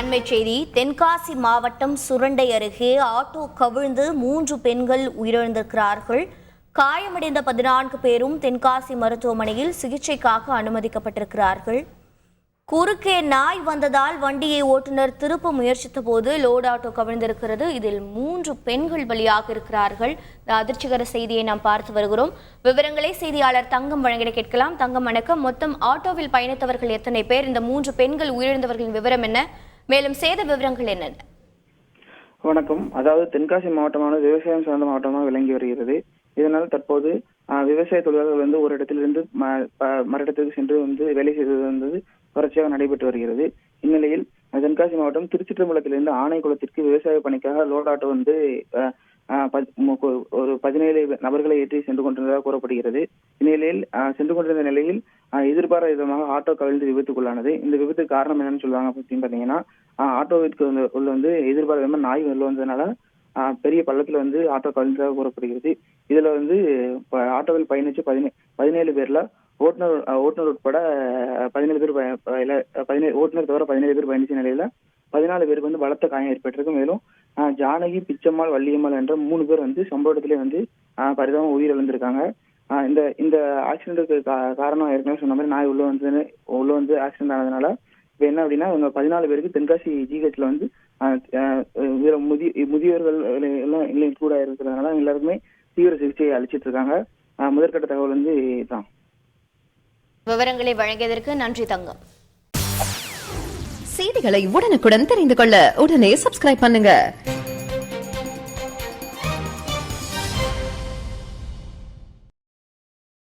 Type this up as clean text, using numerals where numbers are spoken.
அண்மைச் செய்தி தென்காசி மாவட்டம் சுரண்டை அருகே ஆட்டோ கவிழ்ந்து 3 பெண்கள் உயிரிழந்திருக்கிறார்கள். காயமடைந்த 14 பேரும் தென்காசி மருத்துவமனையில் சிகிச்சைக்காக அனுமதிக்கப்பட்டிருக்கிறார்கள். குறுக்கே நாய் வந்ததால் வண்டியை ஓட்டுநர் திருப்ப முயற்சித்த போது லோடு ஆட்டோ கவிழ்ந்திருக்கிறது. இதில் 3 பெண்கள் பலியாக இருக்கிறார்கள். இந்த அதிர்ச்சிகர செய்தியை நாம் பார்த்து வருகிறோம். விவரங்களை செய்தியாளர் தங்கம் வழங்கிட கேட்கலாம். தங்கம், வணக்கம். மொத்தம் ஆட்டோவில் பயணித்தவர்கள் எத்தனை பேர்? இந்த 3 பெண்கள் உயிரிழந்தவர்களின் விவரம் என்ன? மேலும் சேத விவரங்கள் என்னென்ன? வணக்கம். அதாவது தென்காசி மாவட்டமானது விவசாயம் சார்ந்த மாவட்டமாக விளங்கி வருகிறது. இதனால் தற்போது விவசாய தொழிலாளர்கள் ஒரு இடத்திலிருந்து மறு சென்று வேலை செய்வது வந்தது தொடர்ச்சியாக நடைபெற்று வருகிறது. இந்நிலையில் தென்காசி மாவட்டம் திருச்சிற்றம்பலத்திலிருந்து ஆணைக்குளத்திற்கு விவசாய பணிக்காக லோட் ஆட்டோ ஒரு 17 நபர்களை ஏற்றி சென்று கொண்டிருந்ததாக கூறப்படுகிறது. இந்நிலையில் சென்று கொண்டிருந்த நிலையில் எதிர்பாராத விதமாக ஆட்டோ கவிழ்ந்து விபத்துக்குள்ளானது. இந்த விபத்துக்கு காரணம் என்னன்னு சொல்லுவாங்க அப்படின்னு பாத்தீங்கன்னா, ஆட்டோவிற்கு உள்ள எதிர்பாராத விதமாக நாய் வெளில வந்ததுனால பெரிய பள்ளத்துல ஆட்டோ கவிழ்ந்ததாக கூறப்படுகிறது. இதுல ஆட்டோவில் பயணிச்சு 17 பேர்ல ஓட்டுநர் உட்பட 17 பேர் ஓட்டுநர் தவிர 17 பேர் பயணிச்ச நிலையில 14 பேருக்கு பலத்த காயம் ஏற்பட்டிருக்கு. மேலும் ஜானகி, பிச்சம்மாள், வள்ளியம்மாள் என்ற 3 பேர் சம்பவ இடத்திலே பரிதாபம் உயிரிழந்திருக்காங்க. இந்த ஆக்சிடென்ட்டுக்கு காரணம் ஏற்கனவே சொன்ன மாதிரி நாய் உள்ள வந்து ஆக்சிடென்ட் ஆனதுனால இப்ப என்ன அப்படின்னா, இவங்க 14 பேருக்கு தென்காசி ஜிஹெச்ல முதியோர்கள் எல்லாம் கூட இருக்கிறதுனால எல்லாருக்குமே தீவிர சிகிச்சையை அளிச்சிட்டு இருக்காங்க. முதற்கட்ட தகவல் தான். விவரங்களை வழங்கியதற்கு நன்றி தங்கம். செய்திகளை உடனுக்குடன் தெரிந்து கொள்ள உடனே சப்ஸ்கிரைப் பண்ணுங்க.